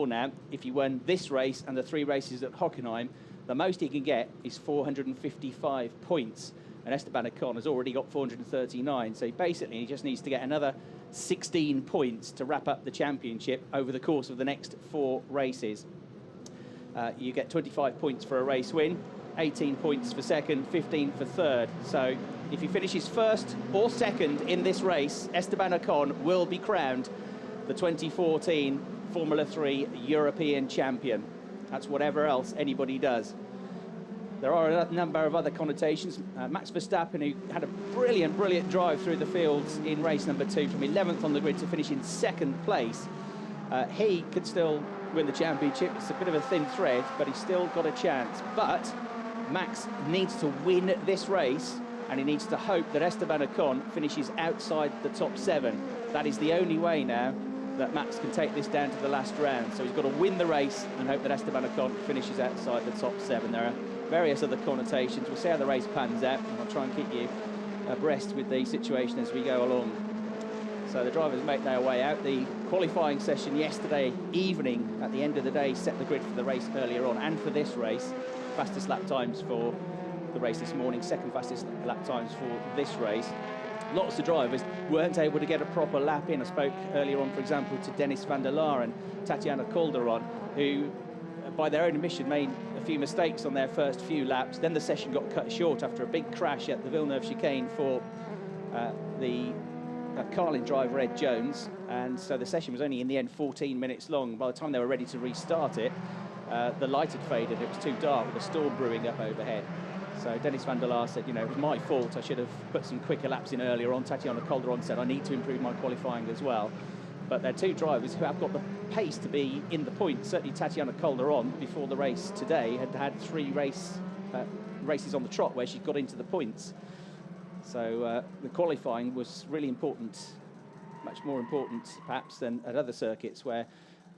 sure now, if he won this race and the 3 races at Hockenheim, the most he can get is 455 points. And Esteban Ocon has already got 439. So basically, he just needs to get another 16 points to wrap up the championship over the course of the next 4 races. You get 25 points for a race win, 18 points for second, 15 for third. So if he finishes first or second in this race, Esteban Ocon will be crowned the 2014 Formula 3 European Champion. That's whatever else anybody does. There are a number of other connotations. Max Verstappen, who had a brilliant drive through the fields in race number 2 from 11th on the grid to finish in 2nd place. He could still win the championship. It's a bit of a thin thread, but he's still got a chance. But Max needs to win this race, and he needs to hope that Esteban Ocon finishes outside the top 7. That is the only way now that Max can take this down to the last round. So he's got to win the race and hope that Esteban Ocon finishes outside the top 7. There are various other connotations. We'll see how the race pans out, and I'll try and keep you abreast with the situation as we go along. So the drivers make their way out. The qualifying session yesterday evening at the end of the day set the grid for the race earlier on and for this race. Fastest lap times for the race this morning, 2nd fastest lap times for this race. Lots of drivers weren't able to get a proper lap in. I spoke earlier on, for example, to Dennis van der Laar and Tatiana Calderon, who, by their own admission, made a few mistakes on their first few laps. Then the session got cut short after a big crash at the Villeneuve chicane for the Carlin driver, Ed Jones. And so the session was only, in the end, 14 minutes long. By the time they were ready to restart it, the light had faded. It was too dark with a storm brewing up overhead. So Dennis van der Laar said, you know, it was my fault. I should have put some quicker laps in earlier on. Tatiana Calderon said, I need to improve my qualifying as well. But they're 2 drivers who have got the pace to be in the points. Certainly Tatiana Calderon, before the race today, had 3 races on the trot where she got into the points. So the qualifying was really important, much more important perhaps than at other circuits where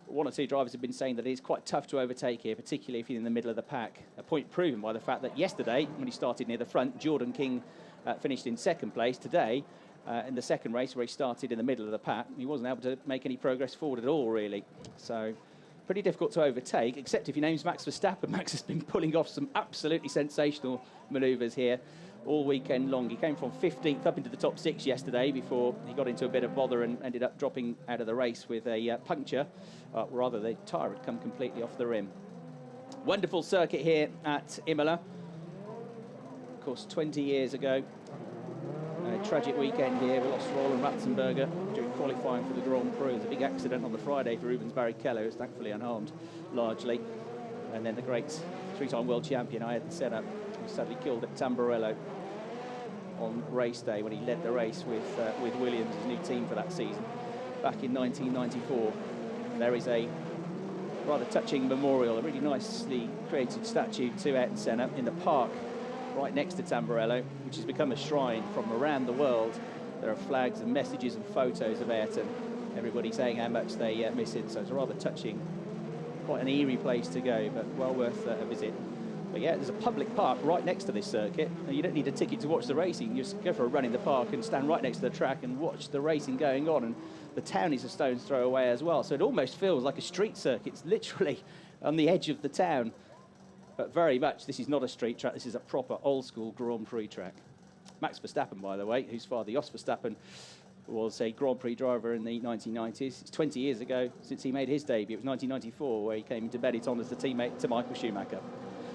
1 or 2 drivers have been saying that it is quite tough to overtake here, particularly if you're in the middle of the pack. A point proven by the fact that yesterday, when he started near the front, Jordan King finished in 2nd place. Today, in the 2nd race where he started in the middle of the pack, he wasn't able to make any progress forward at all, really. So pretty difficult to overtake, except if your name's Max Verstappen. Max has been pulling off some absolutely sensational manoeuvres here all weekend long. He came from 15th up into the top 6 yesterday before he got into a bit of bother and ended up dropping out of the race with a puncture. Rather, the tyre had come completely off the rim. Wonderful circuit here at Imola. Of course, 20 years ago, a tragic weekend here. We lost Roland Ratzenberger during qualifying for the Grand Prix. There was a big accident on the Friday for Rubens Barrichello, who was thankfully unharmed, largely. And then the great 3-time world champion, Ayrton Senna, was sadly killed at Tamburello on race day when he led the race with Williams, his new team for that season, back in 1994. There is a rather touching memorial, a really nicely created statue to Ayrton Senna in the park right next to Tamburello, which has become a shrine from around the world. There are flags and messages and photos of Ayrton, everybody saying how much they miss him. So it's a rather touching, quite an eerie place to go, but well worth a visit. But yeah, there's a public park right next to this circuit, and you don't need a ticket to watch the racing. You just go for a run in the park and stand right next to the track and watch the racing going on. And the town is a stone's throw away as well, so it almost feels like a street circuit. It's literally on the edge of the town. But very much, this is not a street track, this is a proper old-school Grand Prix track. Max Verstappen, by the way, whose father, Jos Verstappen, was a Grand Prix driver in the 1990s. It's 20 years ago since he made his debut. It was 1994 where he came into Benetton as the teammate to Michael Schumacher.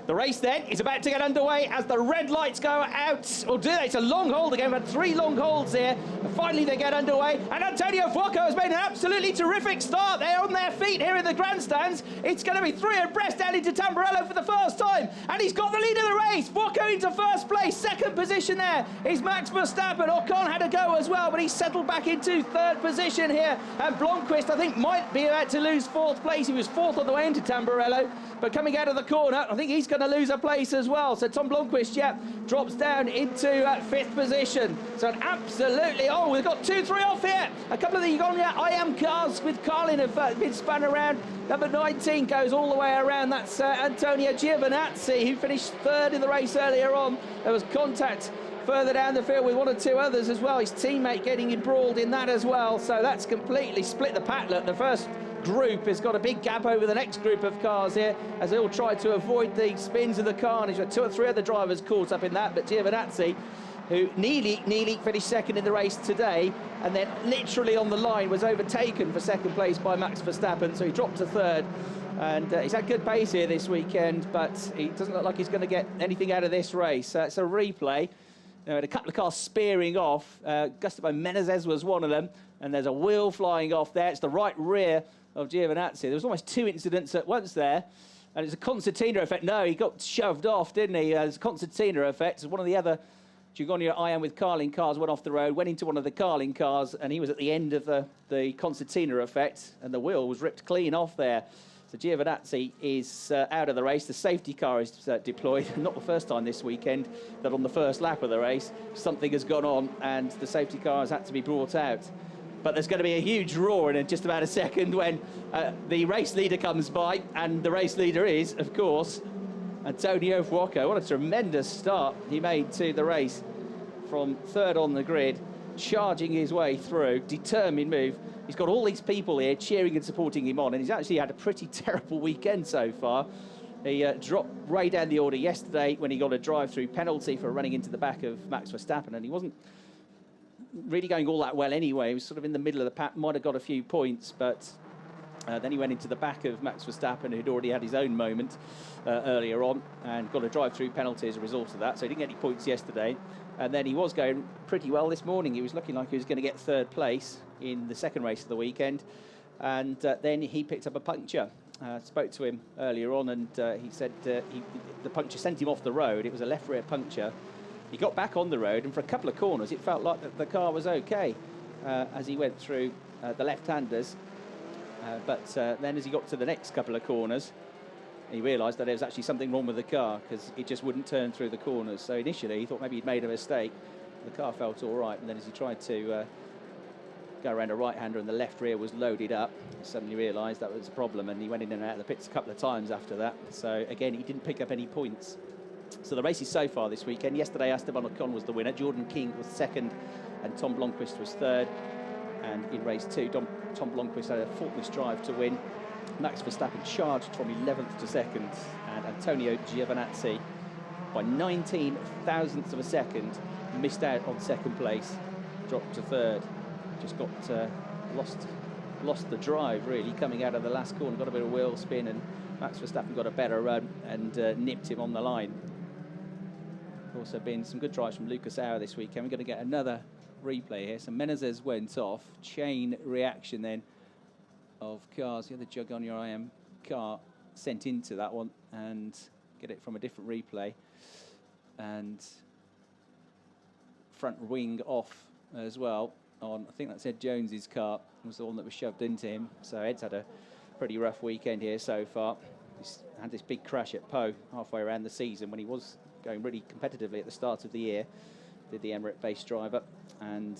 The race then is about to get underway as the red lights go out. Or do they? It's a long hold again. We've had 3 long holds here. And finally they get underway. And Antonio Fuoco has made an absolutely terrific start. They're on their feet here in the grandstands. It's going to be 3 abreast down into Tamburello for the first time. And he's got the lead of the race. Fuoco into 1st place. 2nd position there is Max Verstappen. Ocon had a go as well, but he's settled back into 3rd position here. And Blomqvist, I think, might be about to lose 4th place. He was 4th on the way into Tamburello. But coming out of the corner, I think he's going to lose a place as well. So Tom Blomqvist, yeah, drops down into 5th position. So an absolutely, oh, we've got 2-3 off here. A couple of the I Am cars with Carlin have been spun around. Number 19 goes all the way around. That's Antonio Giovinazzi, who finished 3rd in the race earlier on. There was contact further down the field with 1 or 2 others as well. His teammate getting embroiled in that as well. So that's completely split the pack. Look, the first group has got a big gap over the next group of cars here as they all try to avoid the spins of the carnage. Two or three other drivers caught up in that, but Giovinazzi, who nearly finished second in the race today, and then literally on the line was overtaken for second place by Max Verstappen, so he dropped to third. And he's had good pace here this weekend, but he doesn't look like he's going to get anything out of this race. It's a replay. A couple of cars spearing off. Gustavo Menezes was one of them, and there's a wheel flying off there. It's the right rear of Giovinazzi. There was almost two incidents at once there, and it's a concertina effect. No, he got shoved off, didn't he? It's a concertina effect. One of the other Giugonio Ion with Carlin cars went off the road, went into one of the Carlin cars, and he was at the end of the concertina effect, and the wheel was ripped clean off there. So Giovinazzi is out of the race. The safety car is deployed. Not the first time this weekend that on the first lap of the race something has gone on and the safety car has had to be brought out. But there's going to be a huge roar in just about a second when the race leader comes by, and the race leader is, of course, Antonio Fuoco. What a tremendous start he made to the race from third on the grid, charging his way through, determined move. He's got all these people here cheering and supporting him on, and he's actually had a pretty terrible weekend so far. He dropped way down the order yesterday when he got a drive-through penalty for running into the back of Max Verstappen, and he wasn't really going all that well anyway. He was sort of in the middle of the pack, might have got a few points, but then he went into the back of Max Verstappen, who'd already had his own moment earlier on, and got a drive-through penalty as a result of that, so he didn't get any points yesterday. And then he was going pretty well this morning. He was looking like he was going to get third place in the second race of the weekend. And then he picked up a puncture. Spoke to him earlier on, and he said the puncture sent him off the road. It was a left rear puncture. He got back on the road, and for a couple of corners, it felt like the car was okay as he went through the left-handers. But then as he got to the next couple of corners, he realised that there was actually something wrong with the car because it just wouldn't turn through the corners. So initially he thought maybe he'd made a mistake. The car felt all right, and then as he tried to go around a right-hander and the left rear was loaded up, he suddenly realised that was a problem, and he went in and out of the pits a couple of times after that. So again, he didn't pick up any points. So the races so far this weekend: yesterday Esteban Ocon was the winner, Jordan King was second, and Tom Blomqvist was third. And in race two, Tom Blomqvist had a faultless drive to win. Max Verstappen charged from 11th to 2nd, and Antonio Giovinazzi, by 19 thousandths of a second, missed out on second place, dropped to third. Just got lost the drive, really, coming out of the last corner, got a bit of wheel spin, and Max Verstappen got a better run and nipped him on the line. Also been some good drives from Lucas Auer this weekend. We're going to get another replay here. So Menezes went off, chain reaction then of cars. The other Giugonio Ion car sent into that one, and get it from a different replay. And front wing off as well on, I think that's Ed Jones's car, was the one that was shoved into him. So Ed's had a pretty rough weekend here so far. He's had this big crash at Pau halfway around the season when he was going really competitively at the start of the year. Did the Emirate-based driver, and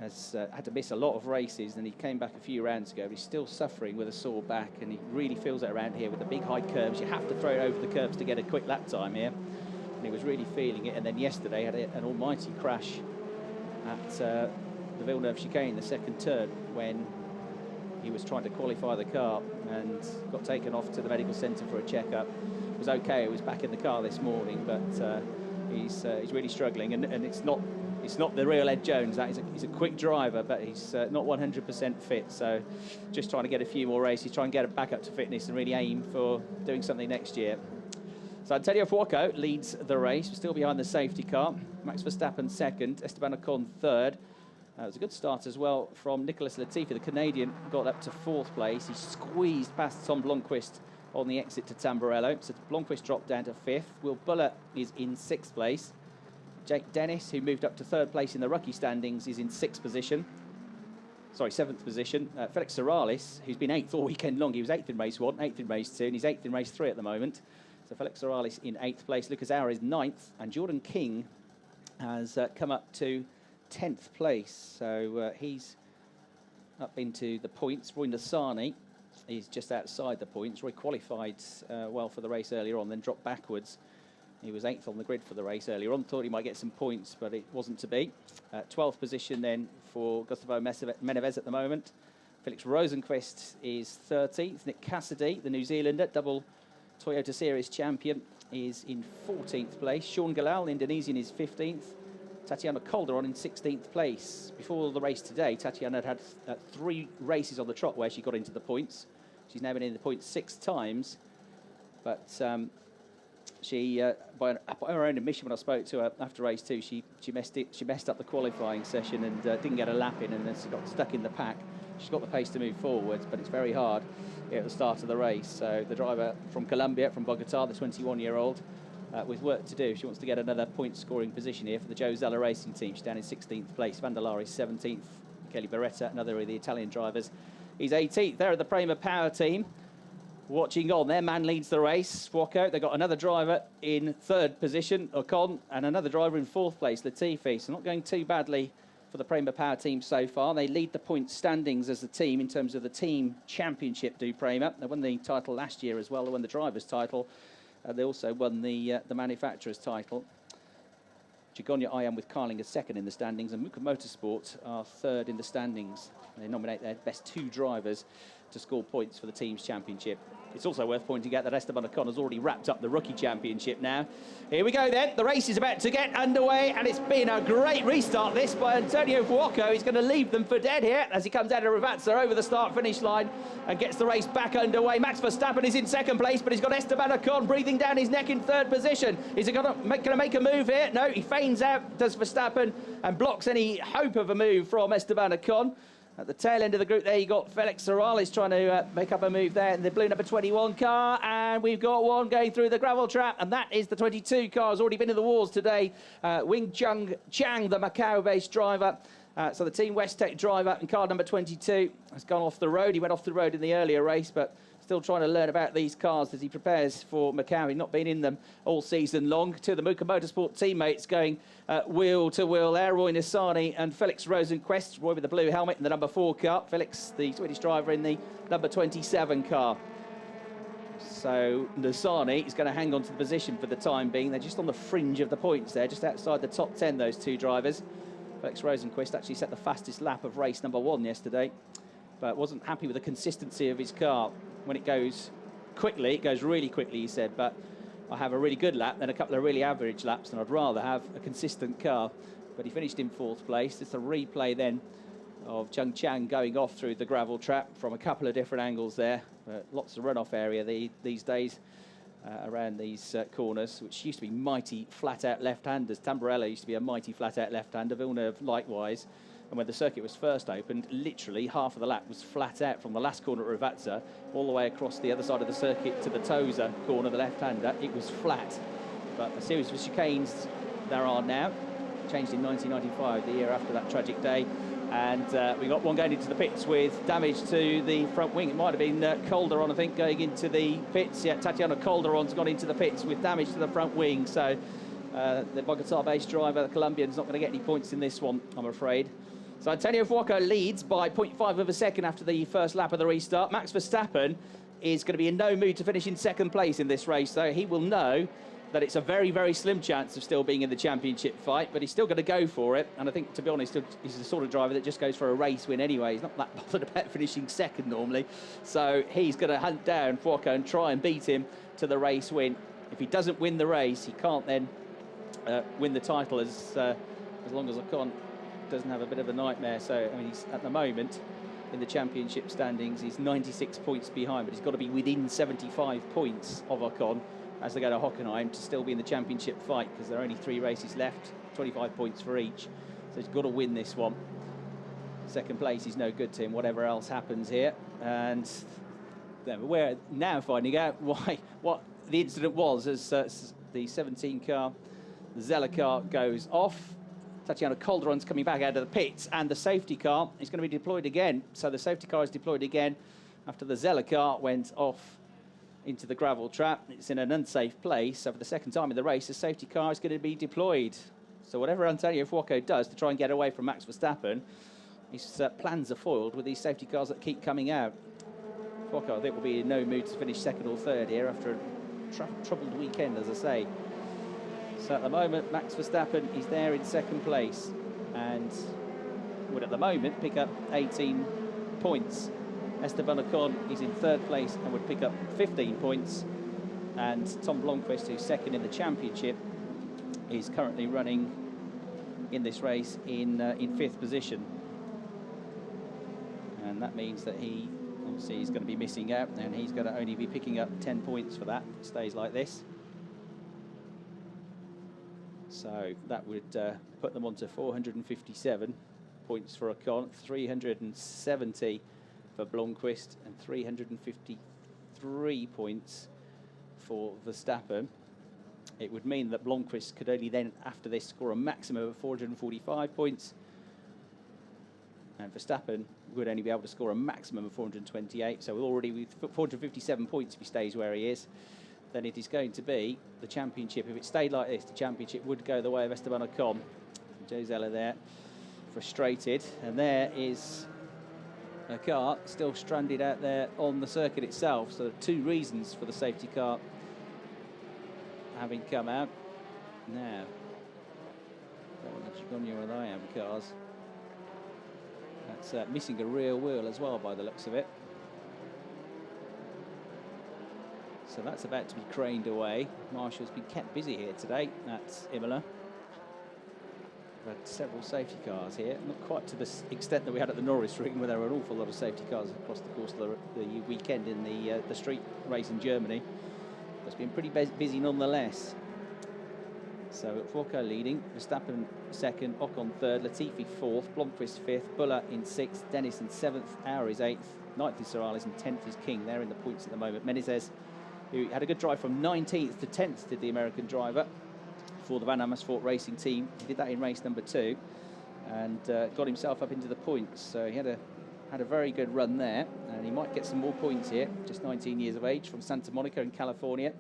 has had to miss a lot of races. And he came back a few rounds ago, but he's still suffering with a sore back, and he really feels it around here with the big high curves. You have to throw it over the curves to get a quick lap time here, and he was really feeling it. And then yesterday had an almighty crash at the Villeneuve chicane, the second turn, when he was trying to qualify the car and got taken off to the medical centre for a checkup. It was okay, he was back in the car this morning, but he's really struggling, and it's not the real Ed Jones. He's a quick driver, but he's not 100% fit. So just trying to get a few more races, try and get it back up to fitness, and really aim for doing something next year. So Antonio Fuoco leads the race. We're still behind the safety car. Max Verstappen second, Esteban Ocon third. It was a good start as well from Nicholas Latifi. The Canadian got up to fourth place. He squeezed past Tom Blomqvist on the exit to Tamburello. So Blomqvist dropped down to fifth. Will Buller is in sixth place. Jake Dennis, who moved up to third place in the rookie standings, is in seventh position. Felix Serrallis, who's been eighth all weekend long. He was eighth in race one, eighth in race two, and he's eighth in race three at the moment. So Felix Serrallis in eighth place. Lucas Auer is ninth, and Jordan King has come up to 10th place. So he's up into the points. Roy Nassani is just outside the points. Roy qualified well for the race earlier on, then dropped backwards. He was 8th on the grid for the race earlier on. Thought he might get some points, but it wasn't to be. 12th position then for Gustavo Menezes at the moment. Felix Rosenqvist is 13th. Nick Cassidy, the New Zealander, double Toyota Series champion, is in 14th place. Sean Galal, Indonesian, is 15th. Tatiana Calderon in 16th place. Before the race today, Tatiana had 3 races on the trot where she got into the points. She's now been in the points 6 times. But she, by her own admission, when I spoke to her after race 2, she messed up the qualifying session and didn't get a lap in, and then she got stuck in the pack. She's got the pace to move forwards, but it's very hard at the start of the race. So the driver from Colombia, from Bogota, the 21-year-old, with work to do. She wants to get another point-scoring position here for the Joe Zella Racing Team. She's down in 16th place. Vandalari 17th. Kelly Beretta, another of the Italian drivers, he's 18th. There are the Prema Power Team. Watching on, their man leads the race, Fuoco. They've got another driver in 3rd position, Ocon, and another driver in 4th place, Latifi. So not going too badly for the Prema Power Team so far. They lead the point standings as a team in terms of the team championship, do Prema. They won the title last year as well. They won the driver's title. They also won the manufacturer's title. Chigonia I Am with Carling is 2nd in the standings, and Muka Motorsport are 3rd in the standings. They nominate their best 2 drivers to score points for the team's championship. It's also worth pointing out that Esteban Ocon has already wrapped up the rookie championship now. Here we go then. The race is about to get underway, and it's been a great restart this by Antonio Fuoco. He's going to leave them for dead here as he comes out of Ravazza over the start-finish line and gets the race back underway. Max Verstappen is in 2nd place, but he's got Esteban Ocon breathing down his neck in 3rd position. Is he going to make a move here? No, he feigns out, does Verstappen, and blocks any hope of a move from Esteban Ocon. At the tail end of the group there, you got Felix Sorales trying to make up a move there in the blue number 21 car. And we've got one going through the gravel trap, and that is the 22 car. Has already been in the wars today. Wing Chung Chang, the Macau-based driver. So the Team West Tech driver in car number 22 has gone off the road. He went off the road in the earlier race, but still trying to learn about these cars as he prepares for Macau. He's not been in them all season long. 2 of the Muka Motorsport teammates going wheel to wheel there. Roy Nissani and Felix Rosenqvist. Roy with the blue helmet in the number 4 car. Felix, the Swedish driver, in the number 27 car. So Nissani is going to hang on to the position for the time being. They're just on the fringe of the points there, just outside the top 10, those 2 drivers. Felix Rosenqvist actually set the fastest lap of race number 1 yesterday, but wasn't happy with the consistency of his car. When it goes quickly, it goes really quickly, he said, but I have a really good lap, then a couple of really average laps, and I'd rather have a consistent car. But he finished in 4th place. It's a replay then of Chung Chang going off through the gravel trap from a couple of different angles there. Lots of runoff area these days around these corners, which used to be mighty flat-out left-handers. Tamburello used to be a mighty flat-out left-hander, Villeneuve likewise. And when the circuit was first opened, literally half of the lap was flat out from the last corner at Ravazza all the way across the other side of the circuit to the Tosa corner, the left-hander. It was flat. But a series of chicanes there are now. Changed in 1995, the year after that tragic day. And we got one going into the pits with damage to the front wing. It might have been Calderon, I think, going into the pits. Yeah, Tatiana Calderon's gone into the pits with damage to the front wing. So the Bogota-based driver, the Colombian's not going to get any points in this one, I'm afraid. So Antonio Fuoco leads by 0.5 of a second after the first lap of the restart. Max Verstappen is going to be in no mood to finish in 2nd place in this race, though. He will know that it's a very, very slim chance of still being in the championship fight, but he's still going to go for it. And I think, to be honest, he's the sort of driver that just goes for a race win anyway. He's not that bothered about finishing 2nd normally. So he's going to hunt down Fuoco and try and beat him to the race win. If he doesn't win the race, he can't then win the title as long as Ocon doesn't have a bit of a nightmare. So, I mean, he's at the moment in the championship standings, he's 96 points behind, but he's got to be within 75 points of Ocon as they go to Hockenheim to still be in the championship fight, because there are only 3 races left, 25 points for each. So he's got to win this one. 2nd place is no good to him, whatever else happens here. And we're now finding out what the incident was as the 17 car, the Zella car, goes off. Tatiana Calderon's coming back out of the pits, and the safety car is going to be deployed again. So the safety car is deployed again after the Zella car went off into the gravel trap. It's in an unsafe place. So for the 2nd time in the race, the safety car is going to be deployed. So whatever Antonio Fuoco does to try and get away from Max Verstappen, his plans are foiled with these safety cars that keep coming out. Fuoco, I think, will be in no mood to finish 2nd or 3rd here after a troubled weekend, as I say. So at the moment, Max Verstappen is there in 2nd place and would at the moment pick up 18 points Esteban Ocon is in third place and would pick up 15 points. And Tom Blomqvist, who's second in the championship, is currently running in this race in fifth position. And that means that he obviously is going to be missing out, and he's going to only be picking up 10 points for that. It stays like this. So that would put them on to 457 points for Ocon, 370 for Blomqvist, and 353 points for Verstappen. It would mean that Blomqvist could only then, after this, score a maximum of 445 points. And Verstappen would only be able to score a maximum of 428. So already with 457 points if he stays where he is, then it is going to be the championship. If it stayed like this, the championship would go the way of Esteban Ocon. Joe Zeller there, frustrated. And there is a car still stranded out there on the circuit itself. So there are two reasons for the safety car having come out. Now, on you and I am cars. That's missing a rear wheel as well by the looks of it. So that's about to be craned away. Marshall's been kept busy here today at Imola. We've had several safety cars here, not quite to the extent that we had at the Norris Ring, where there were an awful lot of safety cars across the course of the weekend in the street race in Germany. It's been pretty busy nonetheless. So Foucault leading, Verstappen second, Ocon third, Latifi fourth, Blomqvist fifth, Buller in sixth, Dennis in seventh, Auer is eighth, ninth is Sorales, and 10th is King. They're in the points at the moment. Menezes, who had a good drive from 19th to 10th, did the American driver for the Van Amersfoort Racing team. He did that in race number 2 and got himself up into the points. So he had a very good run there, and he might get some more points here. Just 19 years of age, from Santa Monica in California.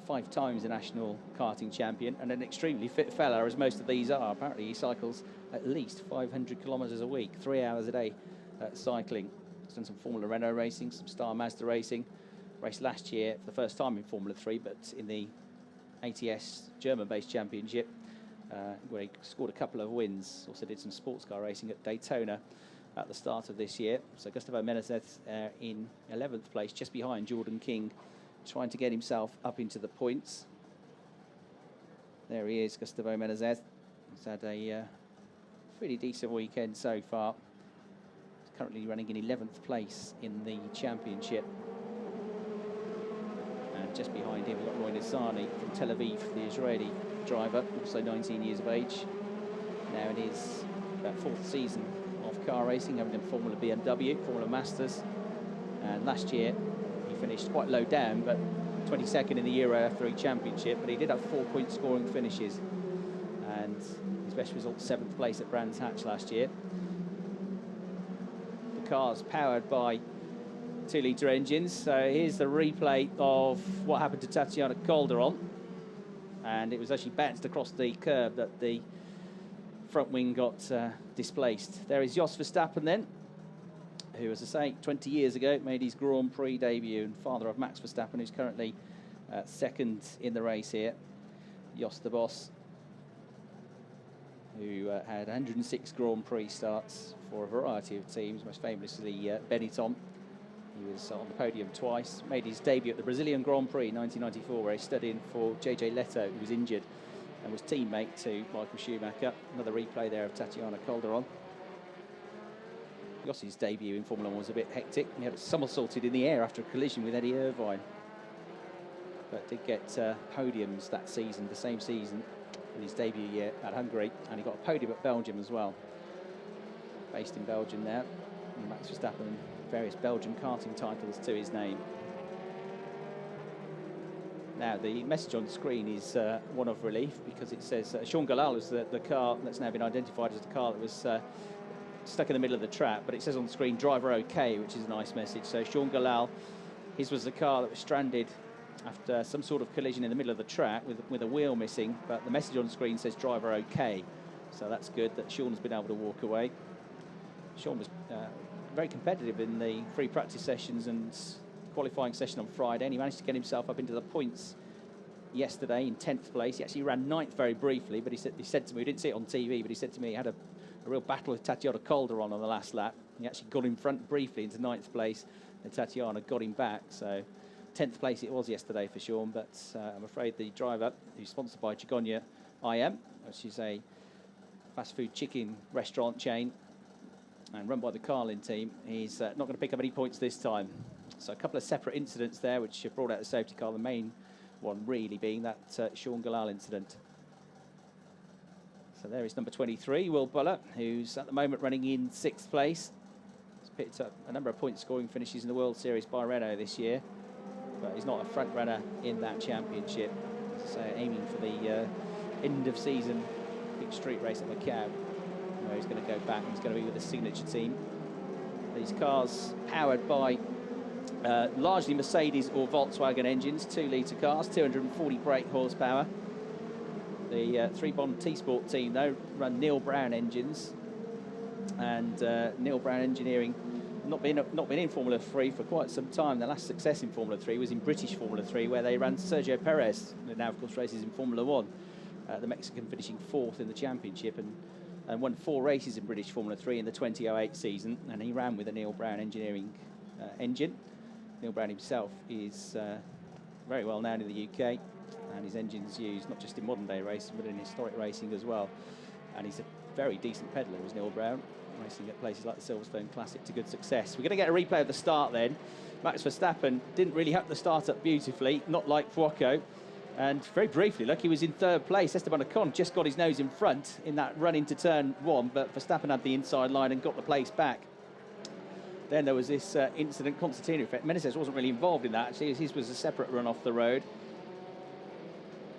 5 times a national karting champion, and an extremely fit fella, as most of these are. Apparently he cycles at least 500 kilometres a week, 3 hours a day cycling. He's done some Formula Renault racing, some Star Mazda racing. Raced last year for the first time in Formula 3, but in the ATS German-based championship, where he scored a couple of wins. Also did some sports car racing at Daytona at the start of this year. So Gustavo Menezes in 11th place, just behind Jordan King, trying to get himself up into the points. There he is, Gustavo Menezes. He's had a pretty decent weekend so far. He's currently running in 11th place in the championship. And just behind him, we've got Roy Nissani from Tel Aviv, the Israeli driver, also 19 years of age. Now in his 4th season of car racing, having done Formula BMW, Formula Masters. And last year, he finished quite low down, but 22nd in the Euro F3 Championship, but he did have 4-point scoring finishes, and his best result 7th place at Brands Hatch last year. The car's powered by 2-litre engines, so here's the replay of what happened to Tatiana Calderon, and it was actually bounced across the curb that the front wing got displaced. There is Jos Verstappen then, who, as I say, 20 years ago made his Grand Prix debut, and father of Max Verstappen, who's currently second in the race here. Jos the boss, who had 106 Grand Prix starts for a variety of teams, most famously Benetton. He was on the podium twice, made his debut at the Brazilian Grand Prix in 1994, where he stood in for JJ Leto, who was injured, and was teammate to Michael Schumacher. Another replay there of Tatiana Calderon. Yossi's debut in Formula 1 was a bit hectic. He had somersaulted in the air after a collision with Eddie Irvine, but did get podiums that season, the same season, in his debut year at Hungary, and he got a podium at Belgium as well. Based in Belgium now, and Max Verstappen, various Belgian karting titles to his name. Now the message on the screen is one of relief, because it says Sean Galal is the car that's now been identified as the car that was stuck in the middle of the track, but it says on the screen driver okay, which is a nice message. So Sean Galal, his was the car that was stranded after some sort of collision in the middle of the track with a wheel missing, but the message on the screen says driver okay, so that's good that Sean has been able to walk away. Sean was very competitive in the free practice sessions and qualifying session on Friday, and he managed to get himself up into the points yesterday in 10th place. He actually ran 9th very briefly, but he said to me, we didn't see it on TV, but he said to me he had a a real battle with Tatiana Calderon on the last lap. He actually got in front briefly into 9th place, and Tatiana got him back. So 10th place it was yesterday for Sean, but I'm afraid the driver, who's sponsored by Chigonia IM, which is a fast food chicken restaurant chain and run by the Carlin team, he's not going to pick up any points this time. So a couple of separate incidents there which have brought out the safety car, the main one really being that Sean Galal incident. So there is number 23, Will Buller, who's at the moment running in 6th place. He's picked up a number of point scoring finishes in the World Series by Renault this year, but he's not a front runner in that championship. As I say, aiming for the end of season big street race at Macau, where he's going to go back. He's going to be with the signature team. These cars powered by largely Mercedes or Volkswagen engines, 2-litre cars, 240 brake horsepower. The 3-Bond T-Sport team, though, run Neil Brown engines, and Neil Brown Engineering not been in Formula 3 for quite some time. Their last success in Formula 3 was in British Formula 3, where they ran Sergio Perez, who now, of course, races in Formula 1. The Mexican finishing 4th in the championship and won 4 races in British Formula 3 in the 2008 season, and he ran with a Neil Brown Engineering engine. Neil Brown himself is very well known in the UK, and his engine's used not just in modern day racing but in historic racing as well. And he's a very decent peddler, was Neil Brown, racing at places like the Silverstone Classic to good success. We're going to get a replay of the start then. Max Verstappen didn't really have the start up beautifully, not like Fuoco. And very briefly, look, he was in 3rd place. Esteban Ocon just got his nose in front in that run into turn 1, but Verstappen had the inside line and got the place back. Then there was this incident, concertina effect. Menezes wasn't really involved in that, actually. His was a separate run off the road.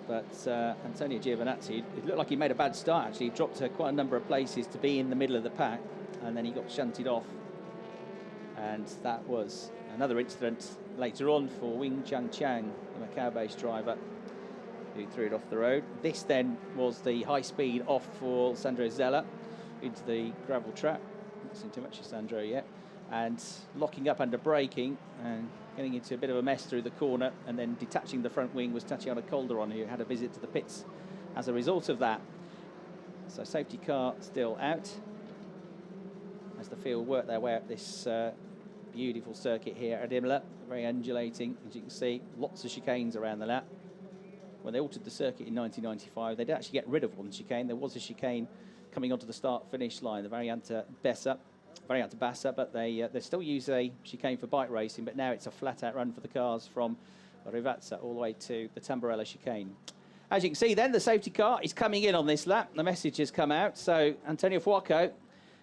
But Antonio Giovinazzi, it looked like he made a bad start, actually. He dropped quite a number of places to be in the middle of the pack, and then he got shunted off. And that was another incident later on for Wing Chang Chang, the Macau-based driver, who threw it off the road. This then was the high speed off for Sandro Zella into the gravel trap. Not seen too much of Sandro yet. And locking up under braking and getting into a bit of a mess through the corner, and then detaching the front wing was Tatiana Calderon, who had a visit to the pits as a result of that. So safety car still out as the field work their way up this beautiful circuit here at Imola. Very undulating, as you can see, lots of chicanes around the lap. When they altered the circuit in 1995, they did actually get rid of one chicane. There was a chicane coming onto the start-finish line, the Variante Bassa, but they still use a chicane for bike racing, but now it's a flat-out run for the cars from Rivazza all the way to the Tamburello chicane. As you can see then, the safety car is coming in on this lap. The message has come out, so Antonio Fuoco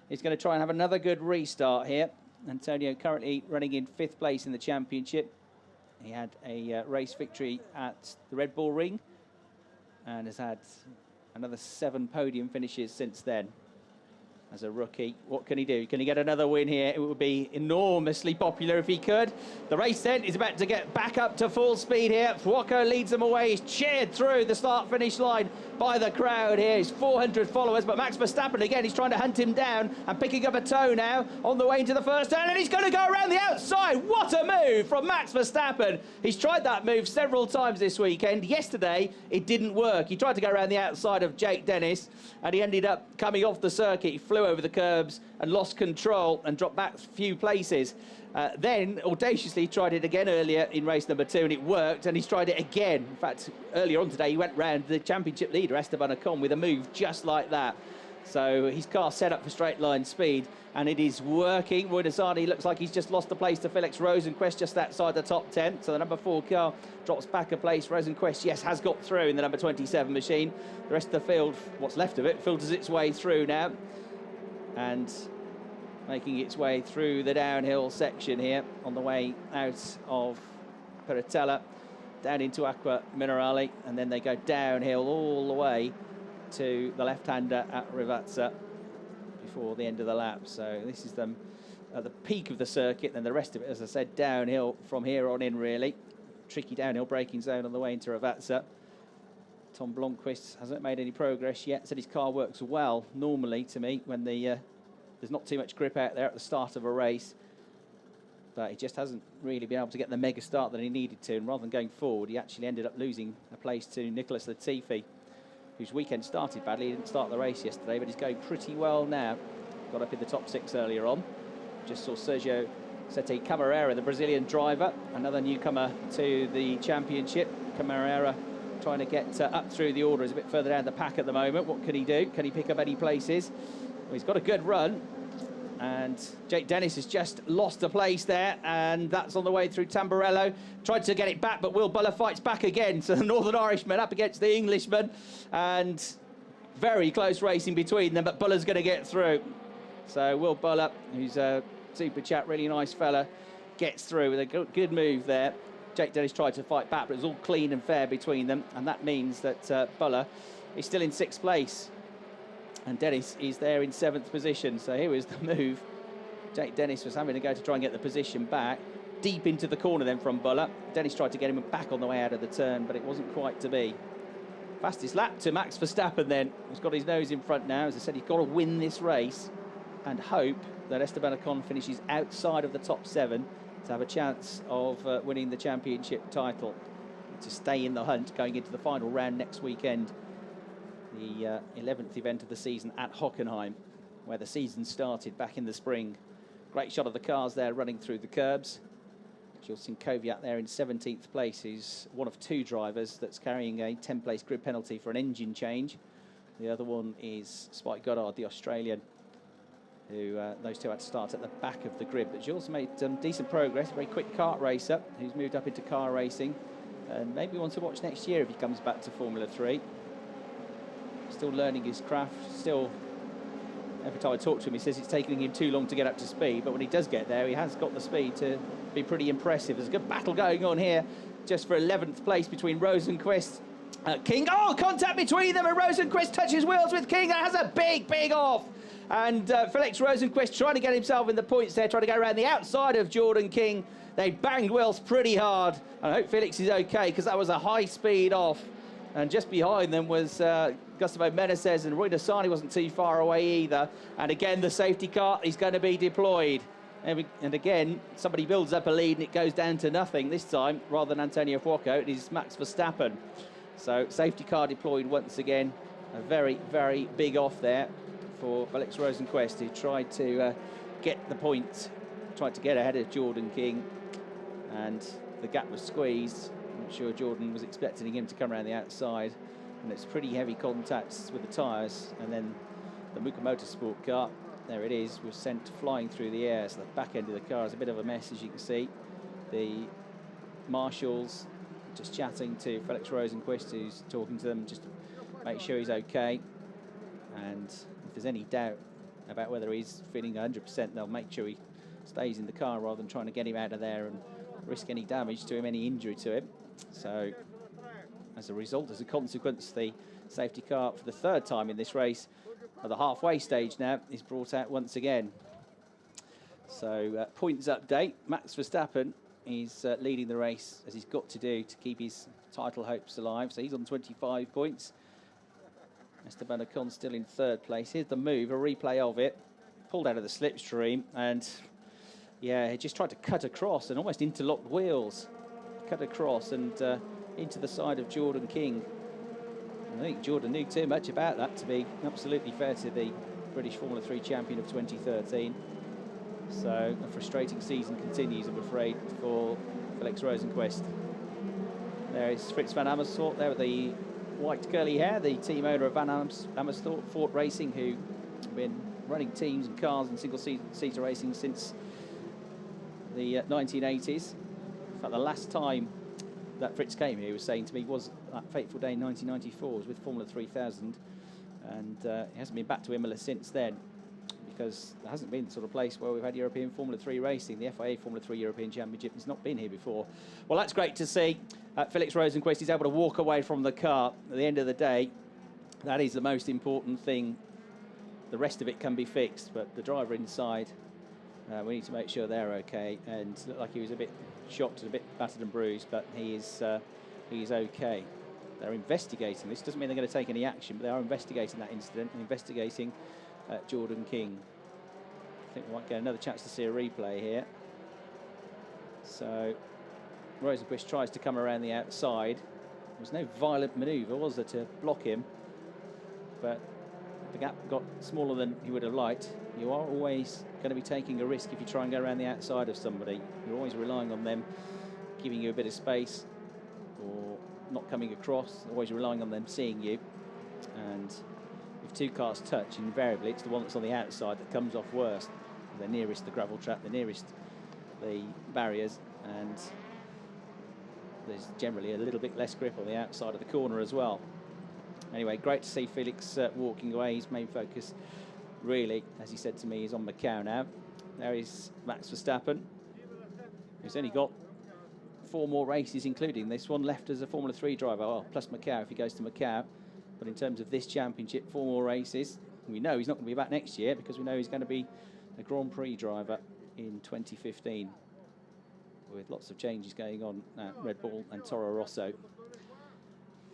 is going to try and have another good restart here. Antonio currently running in 5th place in the championship. He had a race victory at the Red Bull Ring and has had another 7 podium finishes since then. As a rookie, what can he do? Can he get another win here? It would be enormously popular if he could. The race then is about to get back up to full speed here. Fuoco leads them away. He's cheered through the start-finish line by the crowd here. He's 400 followers, but Max Verstappen again, he's trying to hunt him down and picking up a toe now on the way into the first turn, and he's going to go around the outside. What a move from Max Verstappen. He's tried that move several times this weekend. Yesterday, it didn't work. He tried to go around the outside of Jake Dennis, and he ended up coming off the circuit. He flew over the curbs and lost control and dropped back a few places. Then audaciously tried it again earlier in race number 2, and it worked, and he's tried it again. In fact, earlier on today he went round the championship leader Esteban Ocon with a move just like that. So his car set up for straight line speed, and it is working. Roy Nazani looks like he's just lost the place to Felix Rosenquist just outside the top 10. So the number 4 car drops back a place. Rosenquist, yes, has got through in the number 27 machine. The rest of the field, what's left of it, filters its way through now, and making its way through the downhill section here on the way out of Peratella, down into Acqua Minerale, and then they go downhill all the way to the left-hander at Rivazza before the end of the lap. So this is them at the peak of the circuit, and the rest of it, as I said, downhill from here on in, really. Tricky downhill braking zone on the way into Rivazza. Tom Blomqvist hasn't made any progress yet. Said his car works well normally to me when there's not too much grip out there at the start of a race, but he just hasn't really been able to get the mega start that he needed to, and rather than going forward, he actually ended up losing a place to Nicholas Latifi. whose weekend started badly. He didn't start the race yesterday, but he's going pretty well now. Got up in the top 6 earlier on. Just saw Sergio Sete Camarera, the Brazilian driver, another newcomer to the championship. Camarera trying to get up through the order. He's a bit further down the pack at the moment. What can he do? Can he pick up any places? Well, he's got a good run. And Jake Dennis has just lost a place there, and that's on the way through Tamburello. Tried to get it back, but Will Buller fights back again. So the Northern Irishman up against the Englishman, and very close racing between them, but Buller's going to get through. So Will Buller, who's a super chat, really nice fella, gets through with a good move there. Jake Dennis tried to fight back, but it was all clean and fair between them, and that means that Buller is still in 6th place. And Dennis is there in 7th position. So here is the move. Jake Dennis was having to go to try and get the position back. Deep into the corner then from Buller. Dennis tried to get him back on the way out of the turn, but it wasn't quite to be. Fastest lap to Max Verstappen then. He's got his nose in front now. As I said, he's got to win this race and hope that Esteban Ocon finishes outside of the top 7 to have a chance of winning the championship title, to stay in the hunt going into the final round next weekend. The 11th event of the season at Hockenheim, where the season started back in the spring. Great shot of the cars there running through the curbs. Jules Kvyat there in 17th place, who's one of 2 drivers that's carrying a 10-place grid penalty for an engine change. The other one is Spike Goddard, the Australian, who those 2 had to start at the back of the grid. But Jules made decent progress, a very quick kart racer who's moved up into car racing, and maybe one to watch next year if he comes back to Formula 3. Still learning his craft, still, every time I talk to him, he says it's taking him too long to get up to speed, but when he does get there, he has got the speed to be pretty impressive. There's a good battle going on here, just for 11th place between Rosenqvist, King. Oh, contact between them, and Rosenqvist touches wheels with King. That has a big off. And Felix Rosenqvist trying to get himself in the points there, trying to go around the outside of Jordan King. They banged wheels pretty hard. I hope Felix is okay, because that was a high speed off. And just behind them was Gustavo Meneses, and Rui Nassani wasn't too far away either. And again, the safety car is going to be deployed. And again, somebody builds up a lead and it goes down to nothing. This time, rather than Antonio Fuoco, it is Max Verstappen. So safety car deployed once again. A very big off there for Felix Rosenqvist, who tried to get the point, tried to get ahead of Jordan King, and the gap was squeezed. I'm not sure Jordan was expecting him to come around the outside, and it's pretty heavy contacts with the tyres. And then the Muka Motorsport car, there it is, was sent flying through the air. So the back end of the car is a bit of a mess, as you can see. The marshals just chatting to Felix Rosenqvist, who's talking to them just to make sure he's okay. And if there's any doubt about whether he's feeling 100%, they'll make sure he stays in the car rather than trying to get him out of there and risk any damage to him, any injury to him. So as a result, as a consequence, the safety car for the 3rd time in this race at the halfway stage now is brought out once again. So points update, Max Verstappen is leading the race, as he's got to do to keep his title hopes alive. So he's on 25 points. Esteban Ocon still in 3rd place. Here's the move, a replay of it. Pulled out of the slipstream, and yeah, he just tried to cut across and almost interlocked wheels. Cut across and into the side of Jordan King. And I think Jordan knew too much about that to be absolutely fair to the British Formula 3 champion of 2013. So a frustrating season continues, I'm afraid, for Felix Rosenqvist. There is Fritz van Amersfoort there with the white curly hair, the team owner of Van Amersfoort Racing, who have been running teams and cars and single-seater racing since the 1980s. In fact, the last time that Fritz came here, he was saying to me, was that fateful day in 1994, was with Formula 3000, and he hasn't been back to Imola since then, because there hasn't been the sort of place where we've had European Formula 3 racing. The FIA Formula 3 European Championship has not been here before. Well, that's great to see. Felix Rosenqvist is able to walk away from the car. At the end of the day, that is the most important thing. The rest of it can be fixed, but the driver inside, we need to make sure they're okay. And looked like he was a bit shocked and a bit battered and bruised, but he is okay. They're investigating this. Doesn't mean they're going to take any action, but they are investigating that incident and investigating Jordan King. I think we might get another chance to see a replay here. So Rosenqvist tries to come around the outside. There was no violent manoeuvre, was there, to block him? but the gap got smaller than he would have liked. You are always going to be taking a risk if you try and go around the outside of somebody. You're always relying on them giving you a bit of space or not coming across, always relying on them seeing you. And if two cars touch, invariably it's the one that's on the outside that comes off worst. They're nearest the gravel trap, they're nearest the barriers, and there's generally a little bit less grip on the outside of the corner as well. Anyway, great to see Felix walking away. His main focus, really, as he said to me, is on Macau now. There is Max Verstappen, who's only got 4 more races, including this one, left as a Formula 3 driver. Oh, plus Macau if he goes to Macau. But in terms of this championship, 4 more races. We know he's not going to be back next year because we know he's going to be a Grand Prix driver in 2015, with lots of changes going on at Red Bull and Toro Rosso.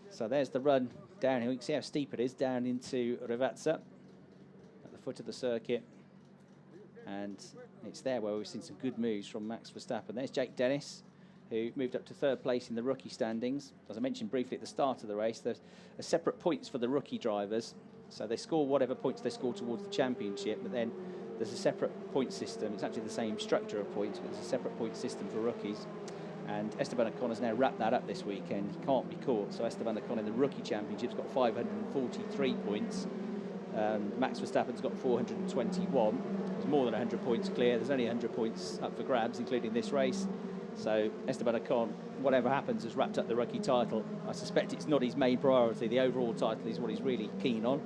So there's the run down here. You can see how steep it is down into Rivazza at the foot of the circuit. And it's there where we've seen some good moves from Max Verstappen. There's Jake Dennis, who moved up to 3rd place in the rookie standings. As I mentioned briefly at the start of the race, there's a separate points for the rookie drivers. So they score whatever points they score towards the championship, but then there's a separate point system. It's actually the same structure of points, but there's a separate point system for rookies. And Esteban Ocon has now wrapped that up this weekend. He can't be caught. So Esteban Ocon in the rookie championship's got 543 points. Max Verstappen's got 421. There's more than 100 points clear. There's only 100 points up for grabs, including this race. So Esteban Ocon, whatever happens, has wrapped up the rookie title. I suspect it's not his main priority. The overall title is what he's really keen on.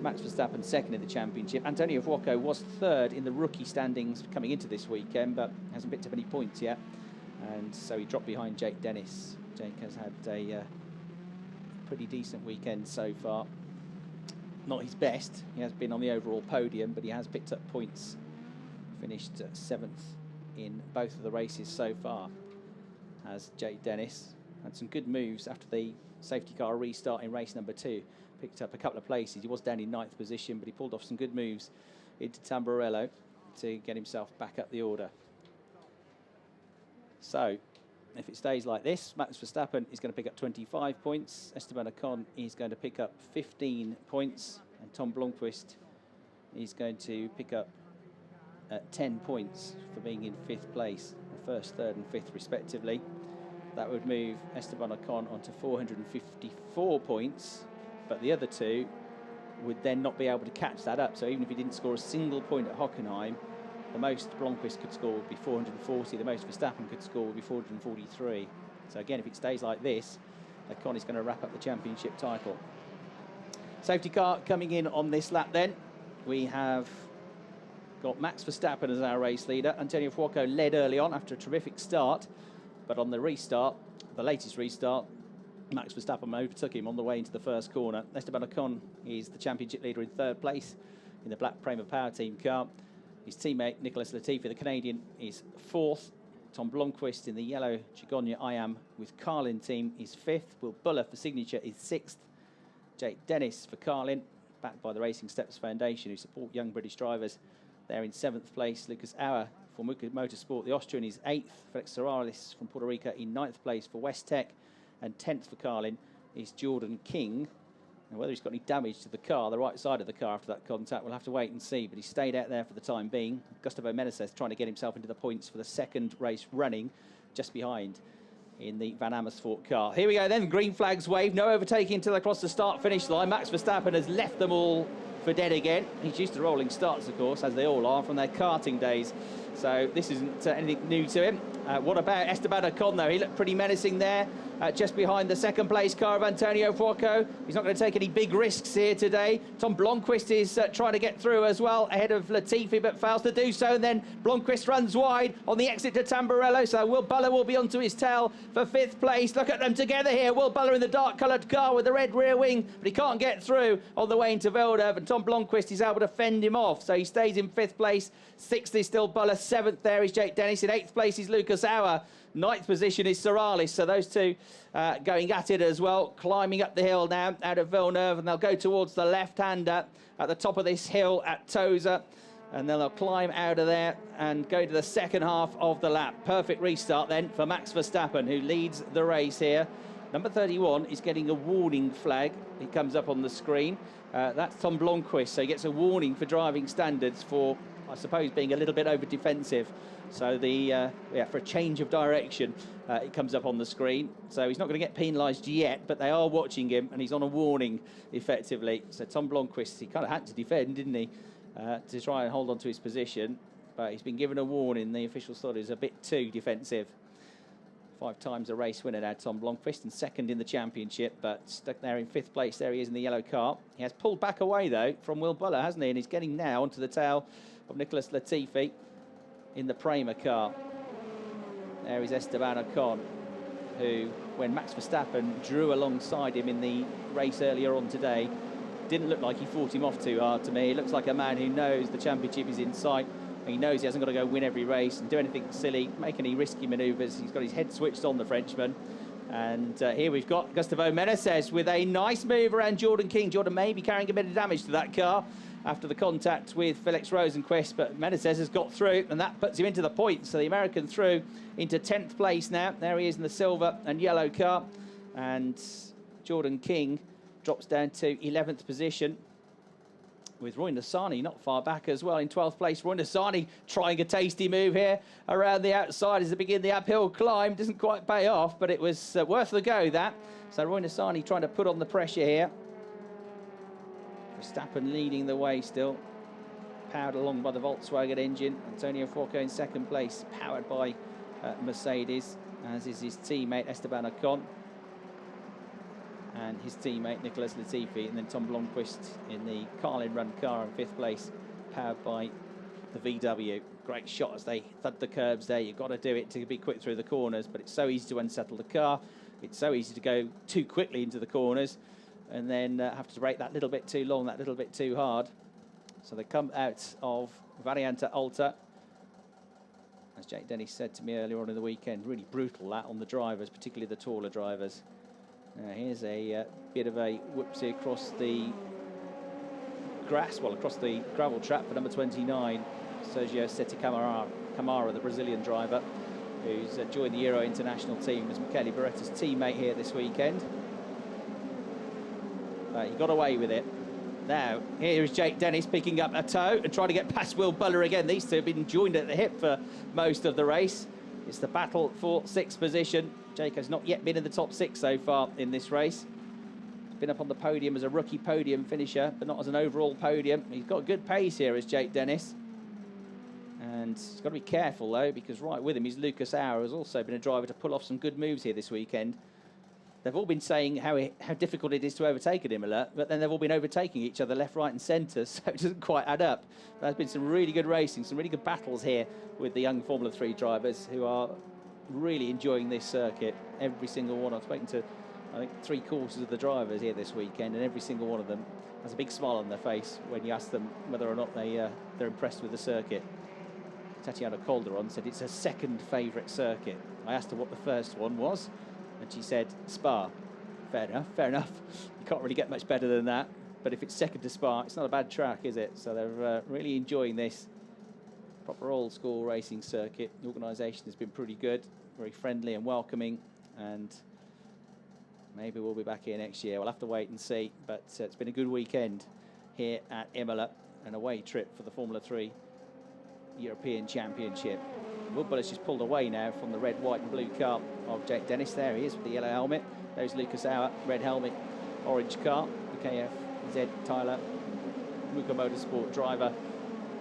Max Verstappen 2nd in the championship. Antonio Fuoco was 3rd in the rookie standings coming into this weekend, but hasn't picked up any points yet. And so he dropped behind Jake Dennis. Jake has had a pretty decent weekend so far. Not his best. He has been on the overall podium, but he has picked up points. Finished 7th in both of the races so far, as Jake Dennis. Had some good moves after the safety car restart in race number 2. Picked up a couple of places. He was down in 9th position, but he pulled off some good moves into Tamburello to get himself back up the order. So, if it stays like this, Max Verstappen is going to pick up 25 points. Esteban Ocon is going to pick up 15 points. And Tom Blomqvist is going to pick up 10 points for being in 5th place, 1st, 3rd and 5th respectively. That would move Esteban Ocon onto 454 points, but the other two would then not be able to catch that up. So even if he didn't score a single point at Hockenheim, the most Blomqvist could score would be 440, the most Verstappen could score would be 443. So again, if it stays like this, Ocon is going to wrap up the championship title. Safety car coming in on this lap then. We have got Max Verstappen as our race leader. Antonio Fuoco led early on after a terrific start, but on the restart, the latest restart, Max Verstappen overtook him on the way into the first corner. Esteban Ocon is the championship leader in 3rd place in the black Prema Power Team car. His teammate Nicolas Latifi, the Canadian, is 4th. Tom Blomqvist in the yellow Chigonia I Am with Carlin team is 5th. Will Buller for Signature is 6th. Jake Dennis for Carlin, backed by the Racing Steps Foundation, who support young British drivers. They're in 7th place. Lucas Auer for Muka Motorsport, the Austrian, is 8th. Felix Sorales from Puerto Rico in 9th place for West Tech. And 10th for Carlin is Jordan King. And whether he's got any damage to the car, the right side of the car after that contact, we'll have to wait and see. But he stayed out there for the time being. Gustavo Meneses trying to get himself into the points for the 2nd race running, just behind in the Van Amersfoort car. Here we go then, green flags wave. No overtaking until across the start-finish line. Max Verstappen has left them all for dead again. He's used to rolling starts, of course, as they all are from their karting days. So this isn't anything new to him. What about Esteban Ocon, though? He looked pretty menacing there, just behind the 2nd place car of Antonio Fuoco. He's not going to take any big risks here today. Tom Blomqvist is trying to get through as well, ahead of Latifi, but fails to do so. And then Blomqvist runs wide on the exit to Tamburello. So Will Buller will be onto his tail for 5th place. Look at them together here. Will Buller in the dark-coloured car with the red rear wing, but he can't get through on the way into Villeneuve. And Tom Blomqvist is able to fend him off. So he stays in 5th place. 6th is still Buller. 7th there is Jake Dennis. In 8th place is Lucas Auer. 9th position is Sorales. So those two going at it as well. Climbing up the hill now out of Villeneuve. And they'll go towards the left-hander at the top of this hill at Tosa. And then they'll climb out of there and go to the 2nd half of the lap. Perfect restart then for Max Verstappen, who leads the race here Number 31 is getting a warning flag. It comes up on the screen. That's Tom Blomqvist, so he gets a warning for driving standards for, I suppose, being a little bit over defensive. So for a change of direction, it comes up on the screen. So he's not going to get penalised yet, but they are watching him, and he's on a warning, effectively. So Tom Blomqvist, he kind of had to defend, didn't he, to try and hold on to his position. But he's been given a warning. The officials thought he was a bit too defensive. 5 times a race winner now, Tom Blomqvist, and second in the championship, but stuck there in 5th place. There he is in the yellow car. He has pulled back away, though, from Will Buller, hasn't he? And he's getting now onto the tail of Nicholas Latifi in the Prema car. There is Esteban Ocon, who, when Max Verstappen drew alongside him in the race earlier on today, didn't look like he fought him off too hard to me. He looks like a man who knows the championship is in sight. He knows he hasn't got to go win every race and do anything silly, make any risky manoeuvres. He's got his head switched on, the Frenchman. And here we've got Gustavo Meneses with a nice move around Jordan King. Jordan may be carrying a bit of damage to that car after the contact with Felix Rosenqvist, but Meneses has got through, and that puts him into the points. So the American through into 10th place now. There he is in the silver and yellow car. And Jordan King drops down to 11th position, with Roy Nissany not far back as well in 12th place. Roy Nissany trying a tasty move here around the outside as they begin the uphill climb. Doesn't quite pay off, but it was worth the go, that. So Roy Nissany trying to put on the pressure here. Verstappen leading the way still, powered along by the Volkswagen engine. Antonio Fuoco in 2nd place, powered by Mercedes, as is his teammate Esteban Ocon and his teammate Nicholas Latifi, and then Tom Blomqvist in the Carlin run car in 5th place, powered by the VW. Great shot as they thud the curbs there. You've got to do it to be quick through the corners, but it's so easy to unsettle the car. It's so easy to go too quickly into the corners and then have to brake that little bit too long, that little bit too hard. So they come out of Variante Alta. As Jake Dennis said to me earlier on in the weekend, really brutal that on the drivers, particularly the taller drivers. Here's a bit of a whoopsie across the grass, well, across the gravel trap for number 29, Sergio Sete Camara, the Brazilian driver, who's joined the Euro International team as Michele Beretta's teammate here this weekend. But he got away with it. Now, here is Jake Dennis picking up a toe and trying to get past Will Buller again. These two have been joined at the hip for most of the race. It's the battle for 6th position. Jake has not yet been in the top 6 so far in this race. He's been up on the podium as a rookie podium finisher, but not as an overall podium. He's got good pace here as Jake Dennis. And he's got to be careful, though, because right with him is Lucas Auer, who's also been a driver to pull off some good moves here this weekend. They've all been saying how difficult it is to overtake at Imola, but then they've all been overtaking each other left, right and centre, so it doesn't quite add up. There's been some really good racing, some really good battles here with the young Formula 3 drivers who are really enjoying this circuit. Every single one. I've spoken to, I think, 3/4 of the drivers here this weekend, and every single one of them has a big smile on their face when you ask them whether or not they're impressed with the circuit. Tatiana Calderon said it's her 2nd favourite circuit. I asked her what the first one was, and she said Spa. Fair enough, fair enough. You can't really get much better than that. But if it's 2nd to Spa, it's not a bad track, is it? So they're really enjoying this proper old school racing circuit. The organisation has been pretty good, very friendly and welcoming, and maybe we'll be back here next year. We'll have to wait and see, but it's been a good weekend here at Imola, an away trip for the Formula 3 European Championship. Will Buller's just pulled away now from the red, white and blue car of Jake Dennis. There he is with the yellow helmet. There's Lucas Auer, red helmet, orange car. The KFZ Tyler, Muka Motorsport driver,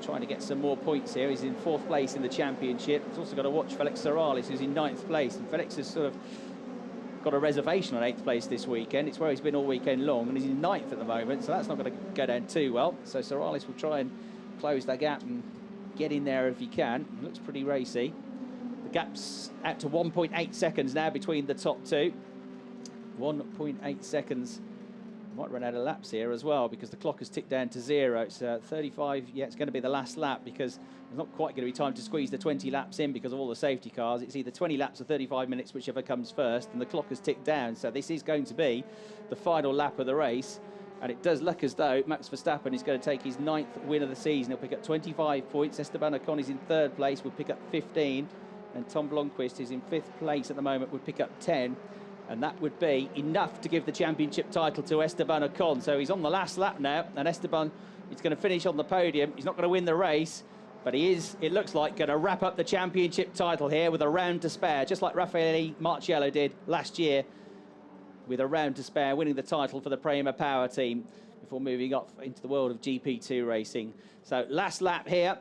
trying to get some more points here. He's in 4th place in the championship. He's also got to watch Felix Serralles, who's in 9th place. And Felix has sort of got a reservation on 8th place this weekend. It's where he's been all weekend long, and he's in 9th at the moment, so that's not going to go down too well. So Serralles will try and close that gap and get in there if he can. It looks pretty racy. The gap's out to 1.8 seconds now between the top two. 1.8 seconds. Might run out of laps here as well because the clock has ticked down to 0. It's 35. Yeah, it's going to be the last lap because there's not quite going to be time to squeeze the 20 laps in because of all the safety cars. It's either 20 laps or 35 minutes, whichever comes first, and the clock has ticked down. So this is going to be the final lap of the race. And it does look as though Max Verstappen is going to take his 9th win of the season. He'll pick up 25 points. Esteban Ocon is in 3rd place, will pick up 15. And Tom Blomqvist is in 5th place at the moment, would pick up 10. and that would be enough to give the championship title to Esteban Ocon. So he's on the last lap now, and Esteban is going to finish on the podium. He's not going to win the race, but he is, it looks like, going to wrap up the championship title here with a round to spare, just like Raffaele Marciello did last year, with a round to spare, winning the title for the Prema Power team before moving up into the world of GP2 racing. So last lap here,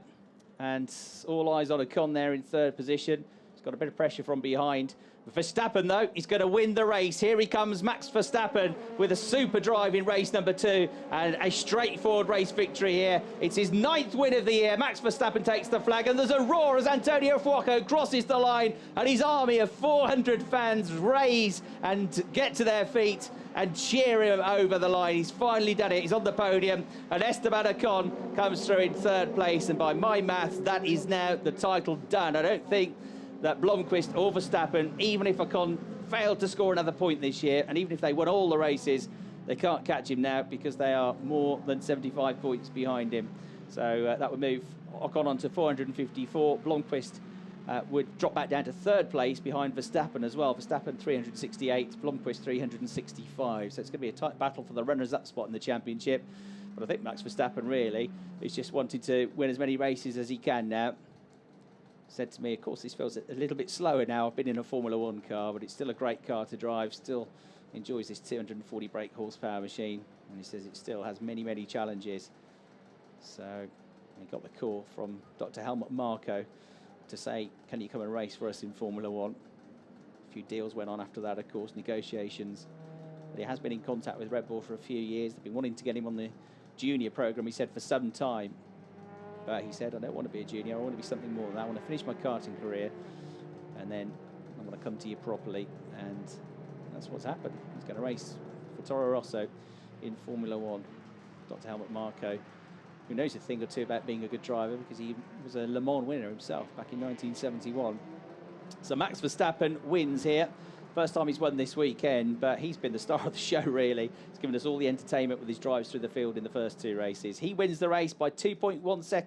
and all eyes on Ocon there in third position. He's got a bit of pressure from behind. Verstappen, though, he's going to win the race. Here he comes, Max Verstappen, with a super drive in race number 2 and a straightforward race victory here. It's his 9th win of the year. Max Verstappen takes the flag, and there's a roar as Antonio Fuoco crosses the line, and his army of 400 fans raise and get to their feet and cheer him over the line. He's finally done it. He's on the podium, and Esteban Ocon comes through in third place, and by my maths, that is now the title done. I don't think that Blomqvist or Verstappen, even if Ocon failed to score another point this year, and even if they won all the races, they can't catch him now because they are more than 75 points behind him. So that would move Ocon on to 454. Blomqvist would drop back down to third place behind Verstappen as well. Verstappen 368, Blomqvist 365. So it's going to be a tight battle for the runners-up spot in the championship. But I think Max Verstappen really is just wanting to win as many races as he can now. Said to me, of course, this feels a little bit slower now. I've been in a Formula 1 car, but it's still a great car to drive, still enjoys this 240 brake horsepower machine, and he says it still has many, many challenges. So we got the call from Dr. Helmut Marko to say, can you come and race for us in Formula 1? A few deals went on after that, of course, negotiations. But he has been in contact with Red Bull for a few years. They've been wanting to get him on the junior program, he said, for some time. But he said, I don't want to be a junior, I want to be something more than that. I want to finish my karting career, and then I want to come to you properly. And that's what's happened. He's going to race for Toro Rosso in Formula 1. Dr. Helmut Marko, who knows a thing or two about being a good driver, because he was a Le Mans winner himself back in 1971. So Max Verstappen wins here. First time he's won this weekend, but he's been the star of the show, really. He's given us all the entertainment with his drives through the field in the first 2 races. He wins the race by 2.1 seconds.